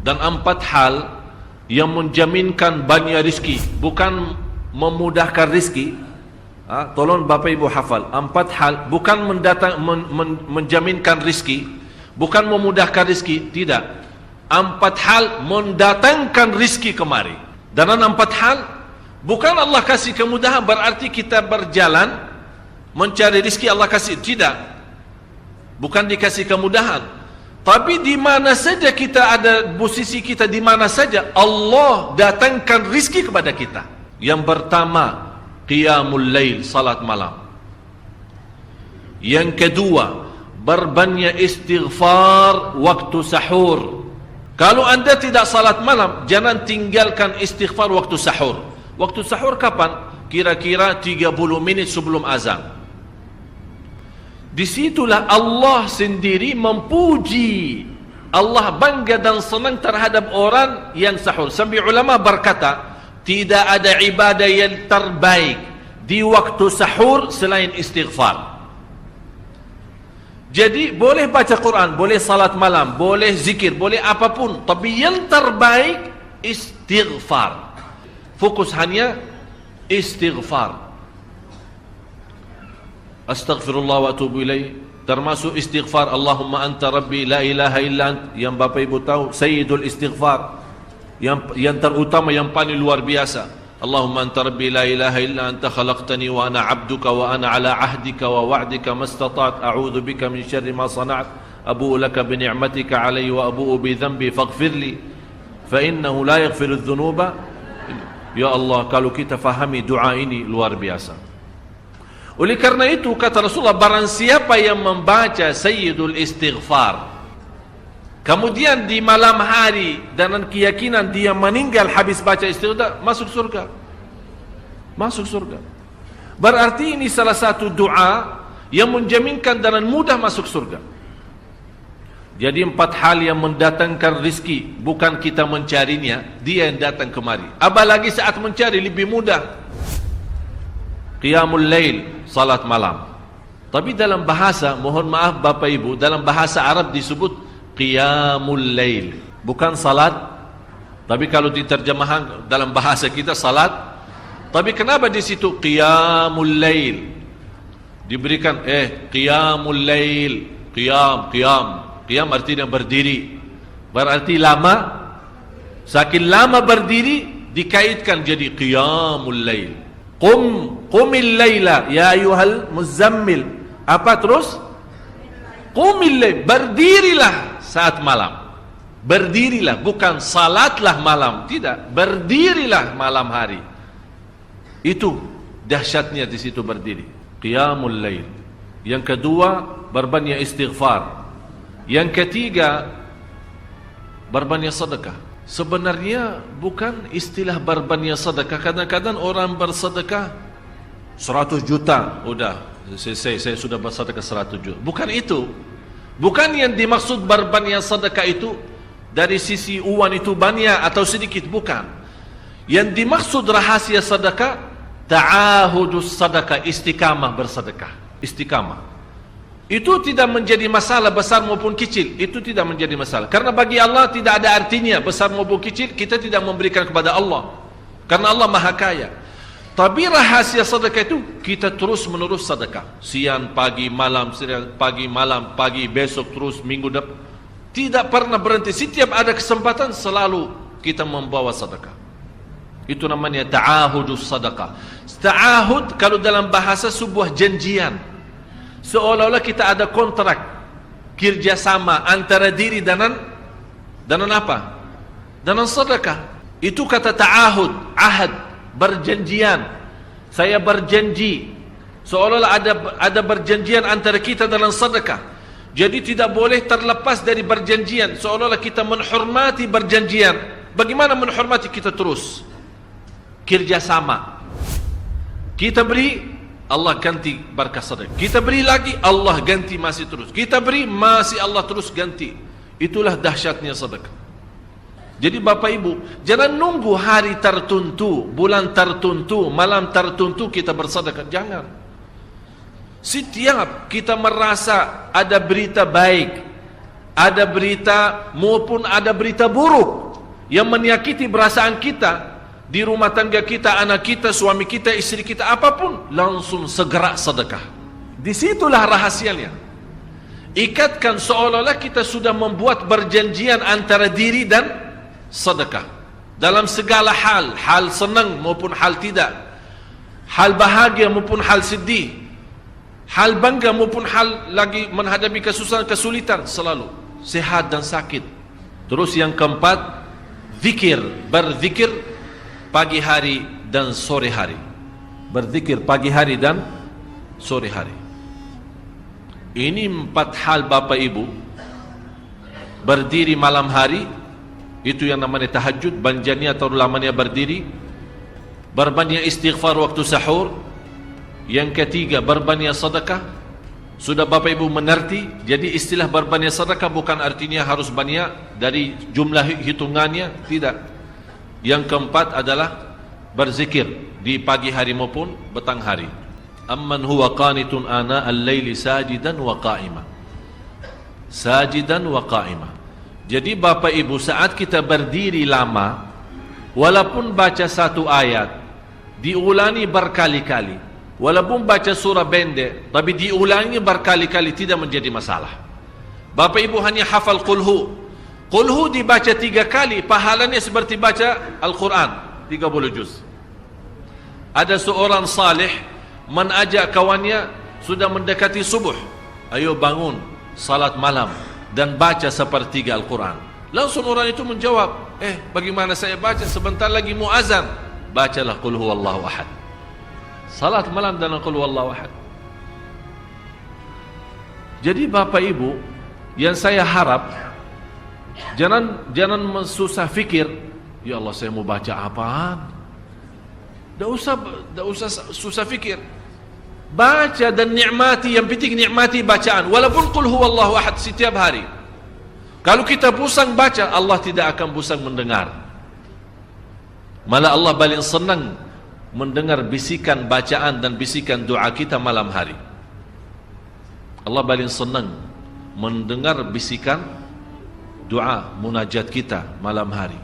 dan 4 hal yang menjaminkan banyak rizki, bukan memudahkan rizki. Tolong Bapak Ibu hafal, 4 hal bukan menjaminkan rizki, bukan memudahkan rizki, tidak. 4 hal mendatangkan rizki kemari. Dan 4 hal bukan Allah kasih kemudahan berarti kita berjalan mencari rizki Allah kasih, tidak. Bukan dikasih kemudahan, tapi di mana saja kita ada, posisi kita di mana saja, Allah datangkan rizki kepada kita. Yang pertama, qiyamul lail, salat malam. Yang kedua, berbanyak istighfar waktu sahur. Kalau anda tidak salat malam, jangan tinggalkan istighfar waktu sahur. Waktu sahur kapan? Kira-kira 30 menit sebelum azan. Disitulah Allah sendiri memuji, Allah bangga dan senang terhadap orang yang sahur. Sampai ulama berkata, tidak ada ibadah yang terbaik di waktu sahur selain istighfar. Jadi boleh baca Quran, boleh salat malam, boleh zikir, boleh apapun, tapi yang terbaik istighfar. Fokus hanya istighfar. Astaghfirullah wa atubu ilaih, termasuk istighfar Allahumma anta rabbi la ilaha illa ant, yang Bapak Ibu tahu sayyidul istighfar, yang terutama, yang paling luar biasa. Allahumma anta rabbi la ilaha illa anta khalaqtani wa ana abduka wa ana ala ahdika wa wa'dika mastata'at a'udzu bika min syarri ma sana'at abu'u laka bi ni'matika alayya wa abu'u bi dhanbi faghfirli fa innahu la yaghfiru adh-dhunuba. Ya Allah, kalau kita fahami doa ini luar biasa. Oleh karena itu kata Rasulullah, barang siapa yang membaca sayyidul istighfar, kemudian di malam hari dengan keyakinan dia meninggal habis baca istighfar, masuk surga. Masuk surga. Berarti ini salah satu doa yang menjaminkan dengan mudah masuk surga. Jadi 4 hal yang mendatangkan rizki, bukan kita mencarinya, dia yang datang kemari. Apalagi saat mencari lebih mudah. Qiyamul lail, salat malam. Tapi dalam bahasa, mohon maaf Bapak Ibu, dalam bahasa Arab disebut qiyamul lail, bukan salat. Tapi kalau diterjemahkan dalam bahasa kita salat. Tapi kenapa di situ qiyamul lail? Diberikan qiyamul lail, qiyam artinya berdiri. Berarti lama. Saking lama berdiri dikaitkan jadi qiyamul lail. Qumil laila ya ayyuhal muzammil. Apa terus? Qumil lail, berdirilah saat malam. Berdirilah, bukan salatlah malam, tidak, berdirilah malam hari. Itu dahsyatnya di situ berdiri. Qiyamul lail. Yang kedua, berbanyak istighfar. Yang ketiga, berbanyak sedekah. Sebenarnya bukan istilah berbanyak sedekah. Kadang-kadang orang bersedekah 100 juta, udah saya sudah bersedekah 100 juta. Bukan itu. Bukan yang dimaksud berbanyak sedekah itu dari sisi uang itu banyak atau sedikit, bukan. Yang dimaksud rahasia sedekah, ta'ahudus sedekah, istiqamah bersedekah. Istiqamah. Itu tidak menjadi masalah besar maupun kecil. Itu tidak menjadi masalah. Karena bagi Allah tidak ada artinya besar maupun kecil. Kita tidak memberikan kepada Allah, karena Allah maha kaya. Tapi rahasia sedekah itu kita terus menerus sedekah. Siang, pagi, malam, siang, pagi, malam, pagi, besok, terus minggu depan. Tidak pernah berhenti. Setiap ada kesempatan selalu kita membawa sedekah. Itu namanya ta'ahudus sedekah. Ta'ahud kalau dalam bahasa sebuah janjian. Seolah-olah kita ada kontrak kerjasama antara diri dengan apa? Dengan sedekah. Itu kata ta'ahud, ahad, berjanjian. Saya berjanji. Seolah-olah ada berjanjian antara kita dengan sedekah. Jadi tidak boleh terlepas dari berjanjian. Seolah-olah kita menghormati berjanjian. Bagaimana menghormati? Kita terus kerjasama. Kita beri, Allah ganti berkah sedekah. Kita beri lagi, Allah ganti masih terus. Kita beri, masih Allah terus ganti. Itulah dahsyatnya sedekah. Jadi Bapak Ibu, jangan nunggu hari tertentu, bulan tertentu, malam tertentu kita bersedekah. Jangan. Setiap kita merasa ada berita baik, ada berita maupun ada berita buruk yang menyakiti perasaan kita di rumah tangga kita, anak kita, suami kita, istri kita, apapun, langsung segera sedekah. Disitulah rahasianya. Ikatkan seolah-olah kita sudah membuat perjanjian antara diri dan sedekah dalam segala hal, hal senang maupun hal tidak, hal bahagia maupun hal sedih, hal bangga maupun hal lagi menghadapi kesusahan, kesulitan, selalu sehat dan sakit. Terus yang keempat, zikir, berzikir pagi hari dan sore hari. Berzikir pagi hari dan sore hari. Ini 4 hal Bapak Ibu. Berdiri malam hari, itu yang namanya tahajud, banjanya atau lamanya berdiri. Berbanyak istighfar waktu sahur. Yang ketiga, berbanyak sedekah. Sudah Bapak Ibu mengerti. Jadi istilah berbanyak sedekah bukan artinya harus banyak dari jumlah hitungannya, tidak. Yang keempat adalah berzikir di pagi hari maupun petang hari. Amman huwa qanitun ana al-laili sajidan wa qa'ima. Sajidan wa qa'ima. Jadi Bapak Ibu, saat kita berdiri lama, walaupun baca satu ayat, diulangi berkali-kali. Walaupun baca surah pendek, tapi diulangi berkali-kali, tidak menjadi masalah. Bapak Ibu hanya hafal qulhu. Qulhu dibaca 3 kali, pahalanya seperti baca Al-Quran 30 juz. Ada seorang salih mengajak kawannya, sudah mendekati subuh, ayo bangun salat malam dan baca sepertiga Al-Quran. Langsung orang itu menjawab, bagaimana saya baca, sebentar lagi mau azan. Bacalah qul huwallahu ahad. Salat malam dan qul huwallahu ahad. Jadi Bapak Ibu, yang saya harap, jangan susah fikir, ya Allah saya mau baca apaan. Tak usah susah fikir. Baca dan nikmati, yang penting nikmati bacaan. Walaupun qul huwallahu ahad setiap hari. Kalau kita pusing baca, Allah tidak akan pusing mendengar. Malah Allah paling senang mendengar bisikan bacaan dan bisikan doa kita malam hari. Allah paling senang mendengar bisikan doa munajat kita malam hari.